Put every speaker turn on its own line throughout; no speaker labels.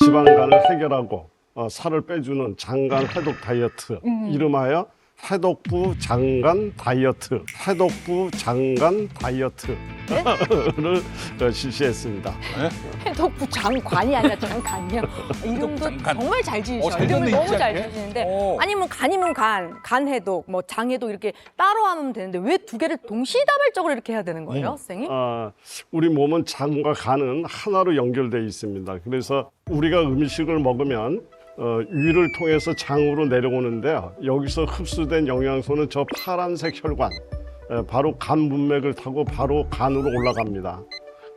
지방간을 해결하고 살을 빼주는 장간 해독 다이어트 이름하여 해독부 장간 다이어트, 해독부 장간 다이어트를 실시했습니다.
해독부 장관이 아니라 장간이요. 이름도
장간.
정말 잘 지으셔요.
잘
이름을
지었네,
너무 잘
진짜.
지으시는데 아니면 간이면 간 해독, 뭐 장 해독 이렇게 따로 하면 되는데 왜 두 개를 동시다발적으로 이렇게 해야 되는 거예요, 선생님?
우리 몸은 장과 간은 하나로 연결되어 있습니다. 그래서 우리가 음식을 먹으면 위를 통해서 장으로 내려오는데요. 여기서 흡수된 영양소는 저 파란색 혈관, 바로 간 문맥을 타고 바로 간으로 올라갑니다.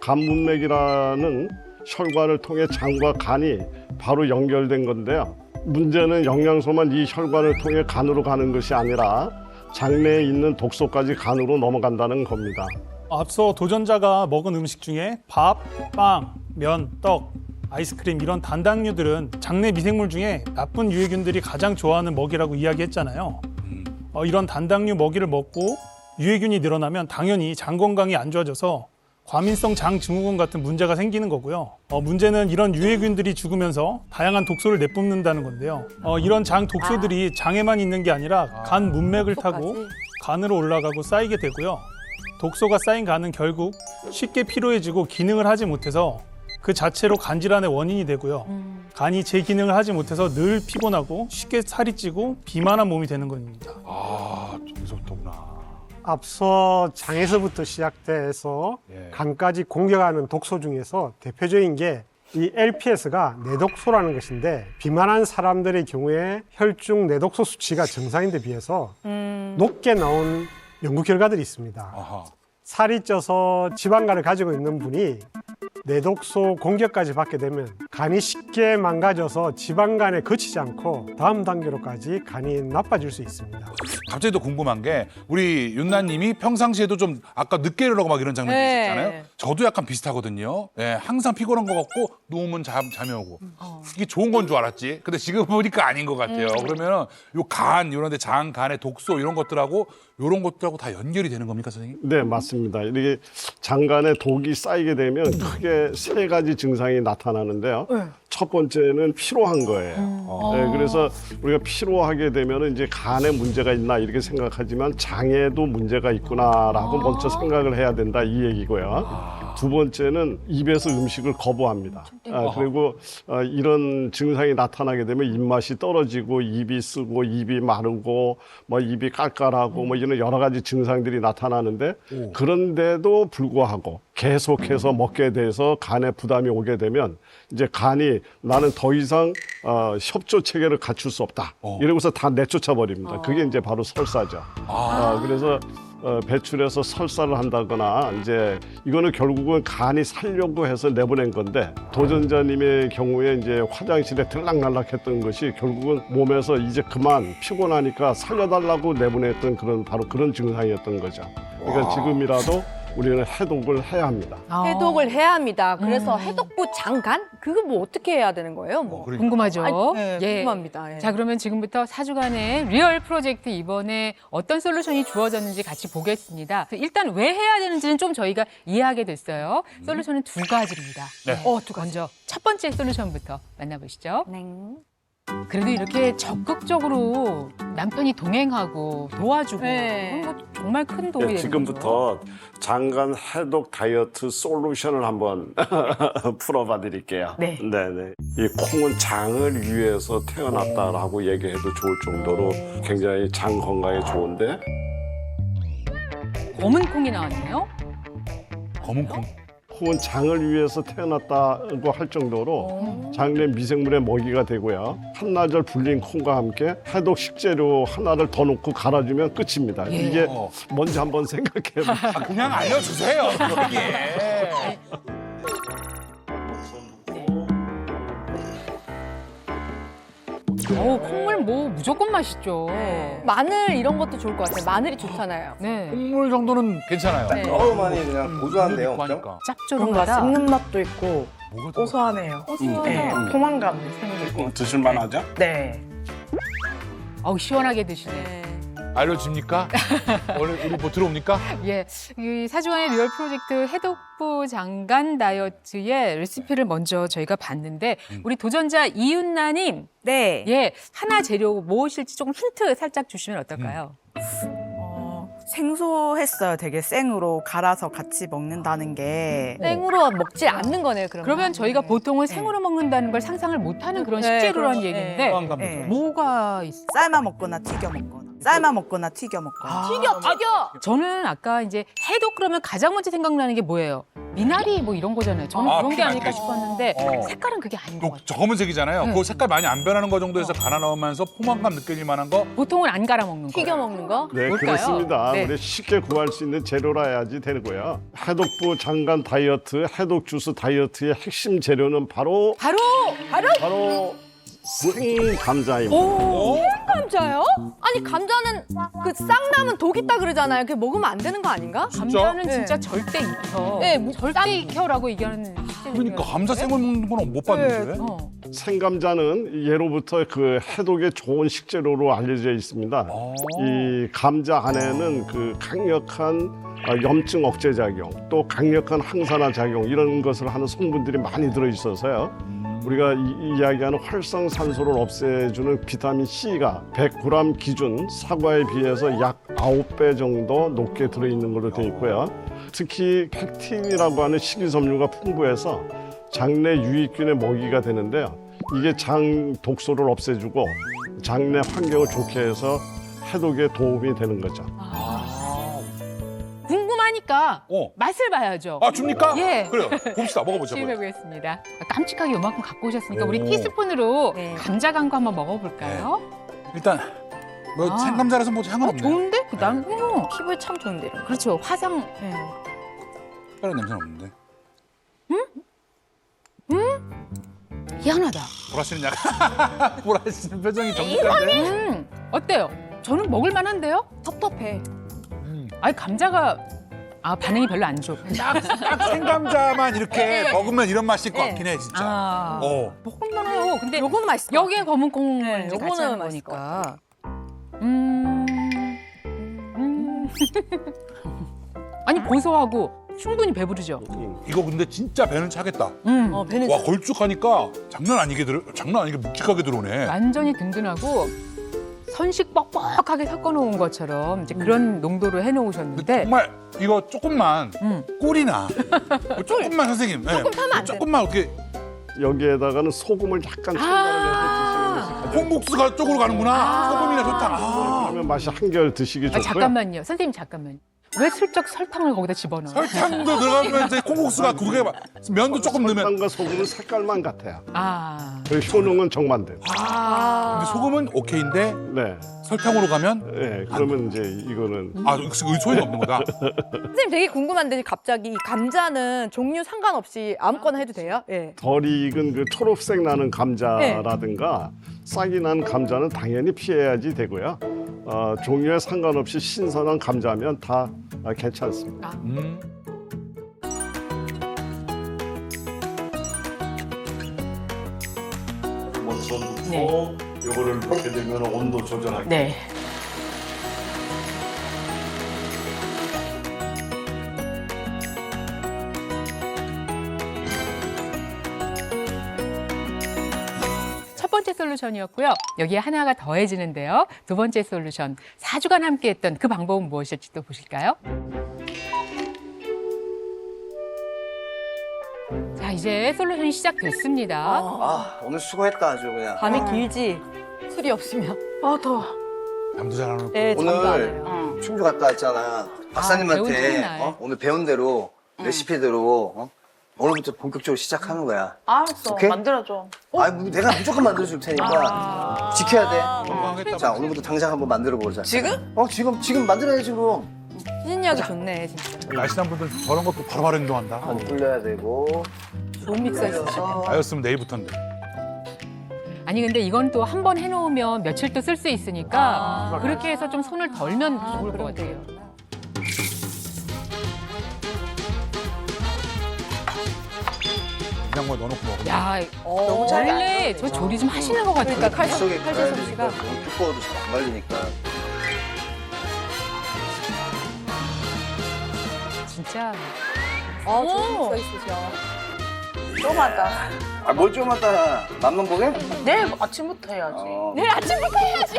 간 문맥이라는 혈관을 통해 장과 간이 바로 연결된 건데요. 문제는 영양소만 이 혈관을 통해 간으로 가는 것이 아니라 장내에 있는 독소까지 간으로 넘어간다는 겁니다.
앞서 도전자가 먹은 음식 중에 밥, 빵, 면, 떡, 아이스크림 이런 단당류들은 장내 미생물 중에 나쁜 유해균들이 가장 좋아하는 먹이라고 이야기했잖아요. 이런 단당류 먹이를 먹고 유해균이 늘어나면 당연히 장 건강이 안 좋아져서 과민성 장 증후군 같은 문제가 생기는 거고요. 문제는 이런 유해균들이 죽으면서 다양한 독소를 내뿜는다는 건데요. 이런 장 독소들이 장에만 있는 게 아니라 간 문맥을 타고 간으로 올라가고 쌓이게 되고요. 독소가 쌓인 간은 결국 쉽게 피로해지고 기능을 하지 못해서 그 자체로 간 질환의 원인이 되고요. 간이 제 기능을 하지 못해서 늘 피곤하고 쉽게 살이 찌고 비만한 몸이 되는 겁니다.
저기서부터구나.
앞서 장에서부터 시작돼서
예.
간까지 공격하는 독소 중에서 대표적인 게 이 LPS가 내독소라는 것인데 비만한 사람들의 경우에 혈중 내독소 수치가 정상인데 비해서 높게 나온 연구 결과들이 있습니다.
아하.
살이 쪄서 지방간을 가지고 있는 분이 내독소 공격까지 받게 되면 간이 쉽게 망가져서 지방간에 거치지 않고 다음 단계로까지 간이 나빠질 수 있습니다.
갑자기 또 궁금한 게 우리 윤나님이 평상시에도 좀 아까 늦게 일어나고 막 이런 장면이
네.
있었잖아요. 저도 약간 비슷하거든요. 예, 항상 피곤한 것 같고 누우면 잠이 오고 이게 좋은 건 줄 알았지. 근데 지금 보니까 아닌 것 같아요. 그러면 요 간 이런 데 장, 간의 독소 이런 것들하고 다 연결이 되는 겁니까, 선생님?
네, 맞습니다. 이렇게 장간에 독이 쌓이게 되면 크게 세 가지 증상이 나타나는데요. 첫 번째는 피로한 거예요. 네, 그래서 우리가 피로하게 되면 이제 간에 문제가 있나 이렇게 생각하지만 장에도 문제가 있구나라고 먼저 생각을 해야 된다 이 얘기고요. 두 번째는 입에서 음식을 거부합니다. 그리고 이런 증상이 나타나게 되면 입맛이 떨어지고 입이 쓰고 입이 마르고 뭐 입이 깔깔하고 뭐 이런 여러 가지 증상들이 나타나는데 그런데도 불구하고 계속해서 먹게 돼서 간에 부담이 오게 되면 이제 간이 나는 더 이상 협조 체계를 갖출 수 없다. 이러고서 다 내쫓아 버립니다. 그게 이제 바로 설사죠. 그래서 배출해서 설사를 한다거나 이제 이거는 결국은 간이 살려고 해서 내보낸 건데 도전자님의 경우에 이제 화장실에 들락날락했던 것이 결국은 몸에서 이제 그만 피곤하니까 살려달라고 내보냈던 바로 그런 증상이었던 거죠. 그러니까 지금이라도 우리는 해독을 해야 합니다.
해독을 해야 합니다. 그래서 해독부 장간? 그거 뭐 어떻게 해야 되는 거예요? 뭐.
궁금하죠?
아니, 네,
예.
궁금합니다. 예.
자, 그러면 지금부터 4주간의 리얼 프로젝트 이번에 어떤 솔루션이 주어졌는지 같이 보겠습니다. 일단 왜 해야 되는지는 좀 저희가 이해하게 됐어요. 솔루션은 두 가지입니다.
네.
먼저 첫 번째 솔루션부터 만나보시죠.
네.
그래도 이렇게 적극적으로 남편이 동행하고 도와주고
네.
그런 거 정말 큰 도움이 되는 거죠.
지금부터 장간 해독 다이어트 솔루션을 한번 풀어봐 드릴게요.
네.
네네. 이 콩은 장을 위해서 태어났다라고 얘기해도 좋을 정도로 굉장히 장 건강에 좋은데
검은 콩이 나왔네요.
검은 콩.
콩은 장을 위해서 태어났다고 할 정도로 장내 미생물의 먹이가 되고요. 한나절 불린 콩과 함께 해독 식재료 하나를 더 넣고 갈아주면 끝입니다. 이게 뭔지 한번 생각해봐.
그냥 알려주세요. 이게.
콩물 뭐 무조건 맛있죠.
마늘 이런 것도 좋을 것 같아요. 마늘이 좋잖아요.
네.
콩물 정도는 괜찮아요.
네.
너무 많이 그냥 고소한데요, 엄청?
하니까.
뭔가
짭조름하다.
씹는 맛도 있고
뭐가 더
고소하네요. 네, 포만감이 생기고.
드실만하죠?
네.
어우, 시원하게 드시네.
네.
알려줍니까? 오늘 우리 뭐 들어옵니까?
예, 이 사주간의 리얼 프로젝트 해독부 장간 다이어트의 레시피를 먼저 저희가 봤는데 우리 도전자 이윤나님,
네.
예, 하나 재료 무엇일지 조금 힌트 살짝 주시면 어떨까요?
생소했어요. 되게 생으로 갈아서 같이 먹는다는 게.
생으로 먹지 않는 거네요.
그러면 저희가 보통은 생으로 먹는다는 걸 상상을 못하는 그런
네,
식재료라는
그렇죠.
얘기인데
네.
뭐가 있어요?
삶아 먹거나 튀겨 먹거나. 삶아 먹거나 튀겨 먹거나.
튀겨.
저는 아까 이제 해독 그러면 가장 먼저 생각나는 게 뭐예요? 미나리 뭐 이런 거잖아요. 저는
아,
그런 게 아닐까
피나리.
싶었는데
어.
색깔은 그게 아닌 것 같아요.
저 검은색이잖아요.
네.
그 색깔 많이 안 변하는 거 정도에서 갈아 넣으면서 포만감 느껴질 만한 거.
보통은 안 갈아 먹는 거.
튀겨 먹는 거?
네,
뭘까요?
그렇습니다.
네.
우리 쉽게 구할 수 있는 재료라 해야지 되고요. 해독부 장간 다이어트, 해독 주스 다이어트의 핵심 재료는 바로 생감자입니다.
오, 감자요? 아니 감자는 그 쌍남은 독 있다 그러잖아요. 그게 먹으면 안 되는 거 아닌가?
감자는
네.
진짜 절대 익혀.
네, 뭐
절대 익혀라고 얘기하는
그러니까 감자 생을 먹는 건 못 봤는데.
어.
생감자는 예로부터 그 해독에 좋은 식재료로 알려져 있습니다. 이 감자 안에는 그 강력한 염증 억제 작용, 또 강력한 항산화 작용 이런 것을 하는 성분들이 많이 들어 있어서요. 우리가 이야기하는 활성산소를 없애주는 비타민 C가 100g 기준 사과에 비해서 약 9배 정도 높게 들어있는 걸로 되어 있고요. 특히 팩틴이라고 하는 식이섬유가 풍부해서 장내 유익균의 먹이가 되는데요. 이게 장 독소를 없애주고 장내 환경을 좋게 해서 해독에 도움이 되는 거죠.
궁금하니까
어.
맛을 봐야죠.
아 줍니까?
예.
그래요. 봅시다. 먹어보자.
시음해보겠습니다. 깜찍하게 요만큼 갖고 오셨으니까 우리
오.
티스푼으로
네.
감자 간거 한번 먹어볼까요?
일단 뭐
아.
생감자라서 뭐 상관 없네.
좋은데? 난
피부에 참 좋은데 이런 거.
그렇죠. 화상
특별한 냄새는 없는데.
희한하다.
보라씨는 약간 보라씨는 표정이 정직한데.
어때요? 저는 먹을 만한데요?
텁텁해.
아니 감자가 반응이 별로 안 좋고.
딱 생감자만 이렇게 먹으면 이런 맛일 것
네.
같긴 해 진짜.
아,
어.
먹을 만해요. 근데
요거는 맛있어.
여기에 검은 콩을
네,
이제 같이
요거는
하는
맛있을 것
거니까. 아니 고소하고 충분히 배부르죠.
이거 근데 진짜 배는 차겠다.
배는
와 걸쭉하니까 장난 아니게 묵직하게 들어오네.
완전히 든든하고 선식 뻑뻑하게 섞어놓은 것처럼 이제 그런 농도로 해놓으셨는데
정말 이거 조금만 꿀이나 뭐 조금만 선생님 조금
타면 안 돼.
조금만 이렇게
여기에다가는 소금을 약간 첨가를 해서 드시는 것이 가장
콩국수가 쪽으로 가는구나. 소금이나 설탕.
그러면 맛이 한결 드시기 좋고요.
잠깐만요. 선생님 잠깐만요. 왜 슬쩍 설탕을 거기다 집어넣어요?
설탕도 들어가면 이제 콩국수가 그게 면도 조금 넣으면.
설탕과 소금은 색깔만 같아요. 그리고 효능은 정반대로.
근데 소금은 오케이인데
네,
설탕으로 가면
네, 그러면 이제 이거는
소용이 없는 거다.
선생님 되게 궁금한데 갑자기 이 감자는 종류 상관없이 아무거나 해도 돼요? 예.
덜 익은 그 초록색 나는 감자라든가 싹이 난 감자는 당연히 피해야지 되고요. 종류에 상관없이 신선한 감자면 다 괜찮습니다. 먼저 넣고 이거를 넣게 되면 온도 조절하기.
네. 첫 번째 솔루션이었고요. 여기에 하나가 더해지는데요. 두 번째 솔루션, 4주간 함께했던 그 방법은 무엇일지 또 보실까요? 자, 이제 솔루션이 시작됐습니다.
아, 오늘 수고했다 아주 그냥.
밤이 길지. 술이 없으면. 더워.
잠도 잘 안 오고.
네, 잠도 안
오늘
와요.
충주 갔다 왔잖아.
배운
박사님한테
첫날.
오늘 배운 대로 레시피대로 오늘부터 본격적으로 시작하는 거야.
알았어.
오케이?
만들어줘.
내가 무조건 만들어줄 테니까 지켜야 돼.
건강하겠다.
자, 오늘부터 당장 한번 만들어 보자.
지금?
지금 만들어야지 그럼.
추진력이 좋네, 진짜.
날씬한 분들 저런 것도 바로바로 행동한다.
많이 불려야 되고.
좋은 믹서였어.
나였으면 내일부터인데.
아니 근데 이건 또 한 번 해놓으면 며칠 또 쓸 수 있으니까 그렇게 해서 좀 손을 덜면 좋을 것 같아요.
냉장고에 넣어놓고 먹으면.
야,
너무
원래 저 조리 좀 하시는 것 같아요.
그러니까 칼
속에
칼질
가야
솜씨가.
되니까 너무 두꺼워도 잘 안 말리니까.
진짜.
좋은 거 있으셔.
좀 하다.
아, 뭘 좀 하다. 맛만 보게?
내일 아침부터 해야지.
내일 아침부터 해야지.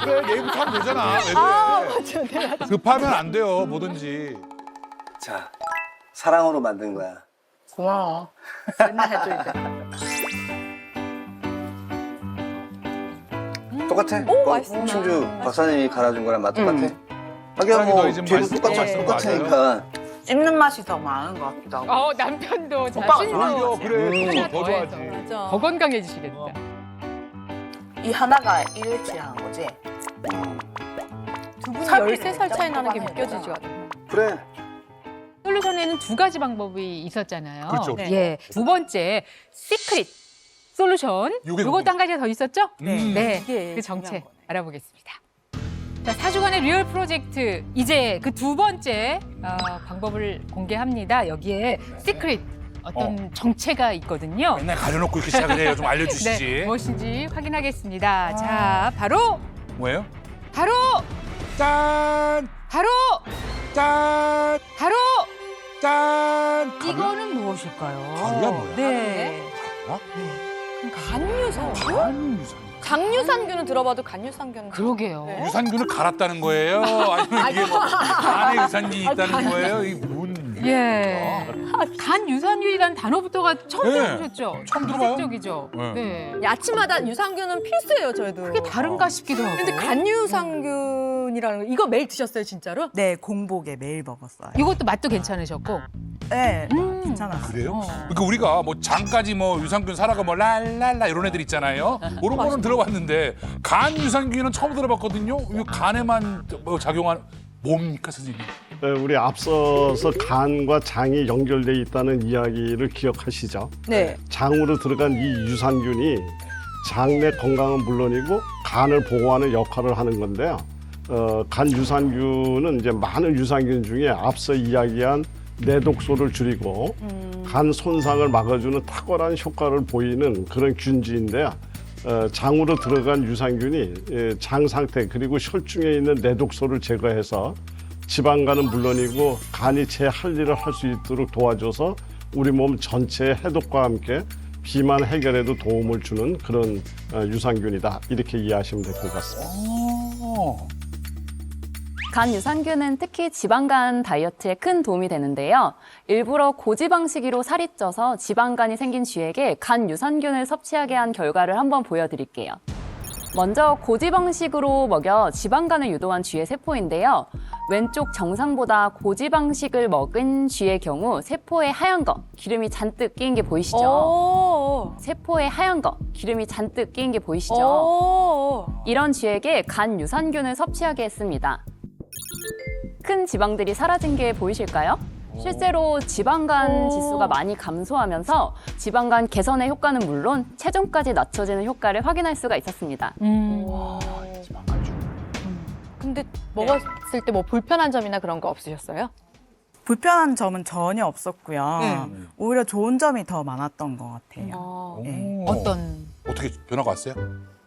그래, 내일부터 하면 되잖아. 왜 그래?
맞죠. 내일 아침.
급하면 안 돼요, 뭐든지.
자, 사랑으로 만든 거야.
고마워. 맨날 해줘야 돼.
똑같아.
오, 맛있어.
충주 박사님이 갈아준 거랑 맛 똑같아. 하긴
사랑이
뭐
너희 집
뒤는
맛있을
똑같아,
것
똑같으니까.
씹는 맛이 더 많은 것 같기도 하고.
남편도
오빠가
자신도
오히려 그래,
하나
더
더
좋아하지.
해서
맞아.
더 건강해지시겠다.
이 하나가 일일치한 거지.
두 분이
살피는
13살 차이 나는 게
짬뽕
느껴지죠.
그래.
솔루션에는 두 가지 방법이 있었잖아요.
그렇죠.
예. 두 번째, 시크릿 솔루션.
요게
요것도 한 가지가 더 있었죠?
이게
그 정체
중요한 거예요.
알아보겠습니다. 자, 4주간의 리얼 프로젝트. 이제 그 두 번째 방법을 공개합니다. 여기에 시크릿 어떤 정체가 있거든요.
맨날 가려놓고 이렇게 시작을 해요. 좀 알려주시지.
네, 무엇인지 확인하겠습니다. 자, 바로
뭐예요?
바로
짠!
바로
짠!
바로
짠!
이거는 무엇일까요?
가루야, 뭐야?
네.
간유산균?
간유산.
장유산균은 들어봐도 간유산균은
그러게요.
네.
유산균을 갈았다는 거예요? 아니면 이게 뭐 간에 유산균이 있다는 거예요? 이게 뭔?
예. 간 유산균이라는 단어부터가 처음
네.
들어보셨죠?
처음 들어봐요.
이색적이죠.
네.
네.
아침마다 유산균은 필수예요, 저희도.
그게 다른가 싶기도 하고.
근데 간유산균이라는 거 이거 매일 드셨어요, 진짜로?
네, 공복에 매일 먹었어요.
이것도 맛도 괜찮으셨고.
네, 괜찮았어요.
그래요? 그러니까 우리가 뭐 장까지 뭐 유산균 사라가 뭐 랄랄라 이런 애들 있잖아요. 그런 거는 들어봤는데 간 유산균은 처음 들어봤거든요. 이거 간에만 뭐 작용하는 뭡니까 선생님?
네, 우리 앞서서 간과 장이 연결돼 있다는 이야기를 기억하시죠?
네.
장으로 들어간 이 유산균이 장내 건강은 물론이고 간을 보호하는 역할을 하는 건데요. 간 유산균은 이제 많은 유산균 중에 앞서 이야기한 내독소를 줄이고 간 손상을 막아주는 탁월한 효과를 보이는 그런 균지인데요. 장으로 들어간 유산균이 장 상태 그리고 혈중에 있는 내독소를 제거해서 지방간은 물론이고 간이 제 할 일을 할 수 있도록 도와줘서 우리 몸 전체의 해독과 함께 비만 해결에도 도움을 주는 그런 유산균이다. 이렇게 이해하시면 될 것 같습니다.
간 유산균은 특히 지방간 다이어트에 큰 도움이 되는데요. 일부러 고지방식으로 살이 쪄서 지방간이 생긴 쥐에게 간 유산균을 섭취하게 한 결과를 한번 보여드릴게요. 먼저 고지방식으로 먹여 지방간을 유도한 쥐의 세포인데요. 왼쪽 정상보다 고지방식을 먹은 쥐의 경우 세포에 하얀 거, 기름이 잔뜩 끼인 게 보이시죠?
오.
세포에 하얀 거, 기름이 잔뜩 끼인 게 보이시죠?
오.
이런 쥐에게 간 유산균을 섭취하게 했습니다. 큰 지방들이 사라진 게 보이실까요? 실제로 지방간 지수가 많이 감소하면서 지방간 개선의 효과는 물론 체중까지 낮춰지는 효과를 확인할 수가 있었습니다.
근데 먹었을 때 뭐 불편한 점이나 그런 거 없으셨어요?
불편한 점은 전혀 없었고요. 오히려 좋은 점이 더 많았던 것 같아요. 네.
어떤
어떻게 변화가 왔어요?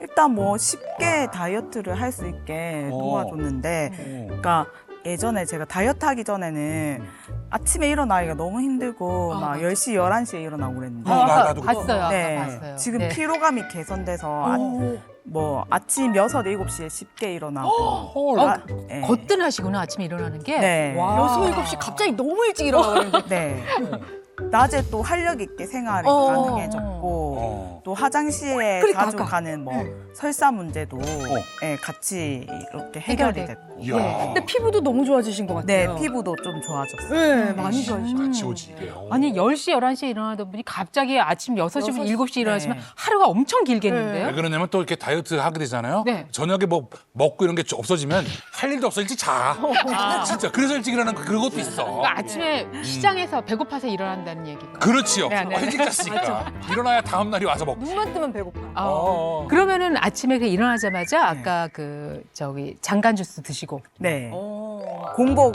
일단 뭐 쉽게 다이어트를 할 수 있게 도와줬는데, 그러니까 예전에 제가 다이어트 하기 전에는 아침에 일어나기가 너무 힘들고 막 10시, 11시에 일어나고 그랬는데
나도
봤어요.
네,
아까 봤어요.
지금
네.
피로감이 개선돼서 뭐 아침 6, 7시에 쉽게 일어나고
헐.
네.
거뜬하시구나 아침에 일어나는 게.
네.
와.
6, 7시 갑자기 너무 일찍 일어나는데.
네. 낮에 또 활력 있게 생활이 가능해졌고 또 화장실에
그러니까
자주
아까.
가는 뭐 설사 문제도 예, 같이 이렇게 해결이
해결되고.
됐고
이야.
근데 피부도 너무 좋아지신 것
네,
같아요.
피부도 좀 좋아졌어요.
네, 많이 좋아지신 것 같아요.
같이 오지 이게.
아니 10시, 11시에 일어나던 분이 갑자기 아침 6시부터 7시에 일어나시면
네.
하루가 엄청 길겠는데요?
왜 그러냐면 또 이렇게 다이어트 하게 되잖아요.
네.
저녁에 뭐 먹고 이런 게 없어지면 할 일도 없어 일찍 자. 진짜 그래서 일찍 일어나는 그것도 있어.
그러니까 아침에 시장에서 배고파서 일어난다는 얘기가.
그렇지요.
네, 네.
일찍 잤으니까. 일어나야 다음 날이 와서 먹고.
눈만 뜨면 배고파.
그러면은 아침에 그 일어나자마자 아까 그 저기 장간 주스 드시고.
네. 공복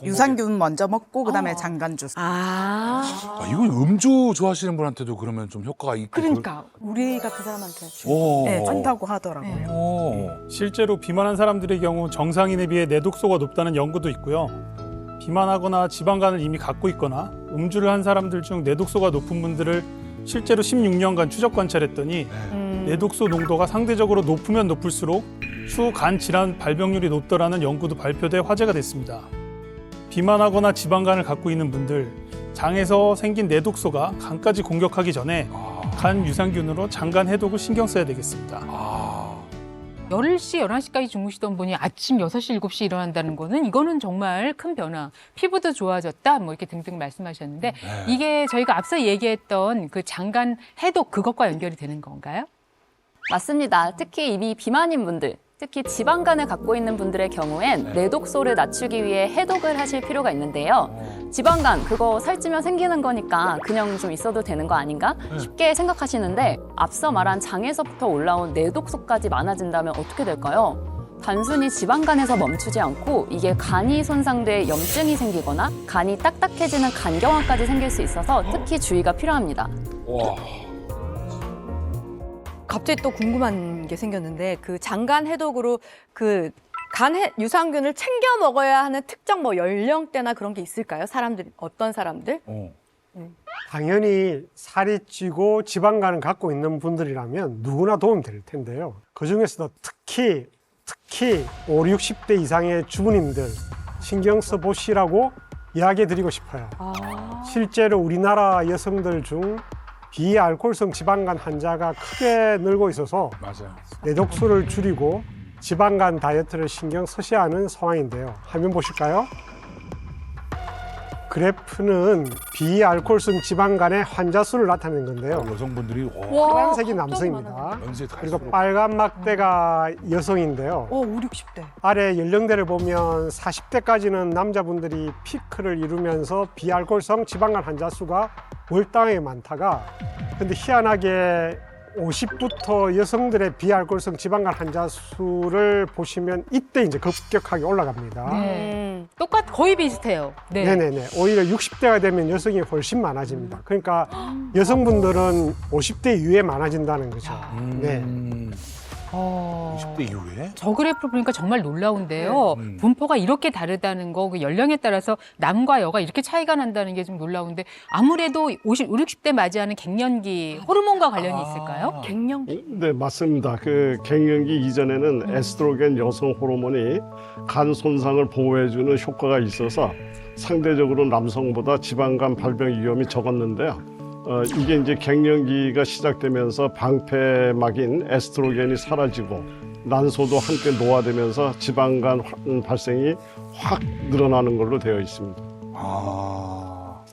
유산균 먼저 먹고 그다음에 장간 주스.
아.
이거 음주 좋아하시는 분한테도 그러면 좀 효과가 있고.
그러니까 우리 같은 사람한테.
오.
네, 좋다고 하더라고요.
오.
실제로 비만한 사람들의 경우 정상인에 비해 내독소가 높다는 연구도 있고요. 비만하거나 지방간을 이미 갖고 있거나 음주를 한 사람들 중 뇌독소가 높은 분들을 실제로 16년간 추적 관찰했더니 뇌독소 농도가 상대적으로 높으면 높을수록 추후 간 질환 발병률이 높더라는 연구도 발표돼 화제가 됐습니다. 비만하거나 지방간을 갖고 있는 분들, 장에서 생긴 뇌독소가 간까지 공격하기 전에 간 유산균으로 장간 해독을 신경 써야 되겠습니다.
10시, 11시까지 주무시던 분이 아침 6시, 7시 일어난다는 거는 이거는 정말 큰 변화. 피부도 좋아졌다, 뭐 이렇게 등등 말씀하셨는데 이게 저희가 앞서 얘기했던 그 장간 해독 그것과 연결이 되는 건가요?
맞습니다. 특히 이미 비만인 분들, 특히 지방간을 갖고 있는 분들의 경우엔 뇌독소를 낮추기 위해 해독을 하실 필요가 있는데요. 지방간, 그거 살찌면 생기는 거니까 그냥 좀 있어도 되는 거 아닌가? 쉽게 생각하시는데 앞서 말한 장에서부터 올라온 뇌독소까지 많아진다면 어떻게 될까요? 단순히 지방간에서 멈추지 않고 이게 간이 손상돼 염증이 생기거나 간이 딱딱해지는 간경화까지 생길 수 있어서 특히 주의가 필요합니다.
와.
갑자기 또 궁금한 게 생겼는데 그 장간 해독으로 그 유산균을 챙겨 먹어야 하는 특정 뭐 연령대나 그런 게 있을까요? 사람들 어떤 사람들?
당연히 살이 찌고 지방간을 갖고 있는 분들이라면 누구나 도움 될 텐데요. 그중에서도 특히 5, 60대 이상의 주부님들 신경 써보시라고 이야기 드리고 싶어요. 실제로 우리나라 여성들 중 비알코올성 지방간 환자가 크게 늘고 있어서
맞아요.
뇌독소를 줄이고 지방간 다이어트를 신경 쓰셔야 하는 상황인데요. 화면 보실까요? 그래프는 비알코올성 지방간의 환자 수를 나타낸 건데요.
여성분들이
파란색이 남성입니다.
연세
그리고 빨간 막대가 여성인데요.
5, 60대.
아래 연령대를 보면 40대까지는 남자분들이 피크를 이루면서 비알코올성 지방간 환자 수가 월당에 많다가 근데 희한하게 50부터 여성들의 비알코올성 지방간 환자 수를 보시면 이때 이제 급격하게 올라갑니다.
거의 비슷해요. 네.
네네네. 오히려 60대가 되면 여성이 훨씬 많아집니다. 그러니까 여성분들은 50대 이후에 많아진다는 거죠. 네.
20대 이후에?
저 그래프를 보니까 정말 놀라운데요. 분포가 이렇게 다르다는 거, 그 연령에 따라서 남과 여가 이렇게 차이가 난다는 게 좀 놀라운데 아무래도 50, 60대 맞이하는 갱년기 호르몬과 관련이 있을까요?
갱년기.
네, 맞습니다. 그 갱년기 이전에는 에스트로겐 여성 호르몬이 간 손상을 보호해주는 효과가 있어서 상대적으로 남성보다 지방간 발병 위험이 적었는데요. 이게 이제 갱년기가 시작되면서 방패막인 에스트로겐이 사라지고 난소도 함께 노화되면서 지방간 발생이 확 늘어나는 걸로 되어 있습니다.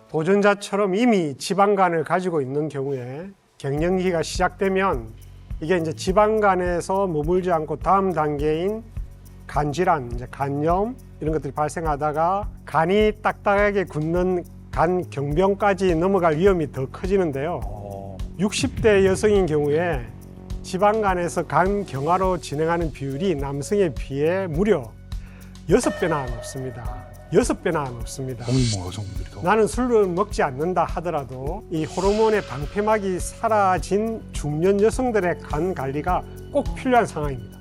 도전자처럼 이미 지방간을 가지고 있는 경우에 갱년기가 시작되면 이게 이제 지방간에서 머물지 않고 다음 단계인 간질환, 이제 간염 이런 것들이 발생하다가 간이 딱딱하게 굳는 간 경병까지 넘어갈 위험이 더 커지는데요. 60대 여성인 경우에 지방간에서 간 경화로 진행하는 비율이 남성에 비해 무려 6배나 높습니다. 6배나 높습니다.
어머, 여성분들이 더.
나는 술을 먹지 않는다 하더라도 이 호르몬의 방패막이 사라진 중년 여성들의 간 관리가 꼭 필요한 상황입니다.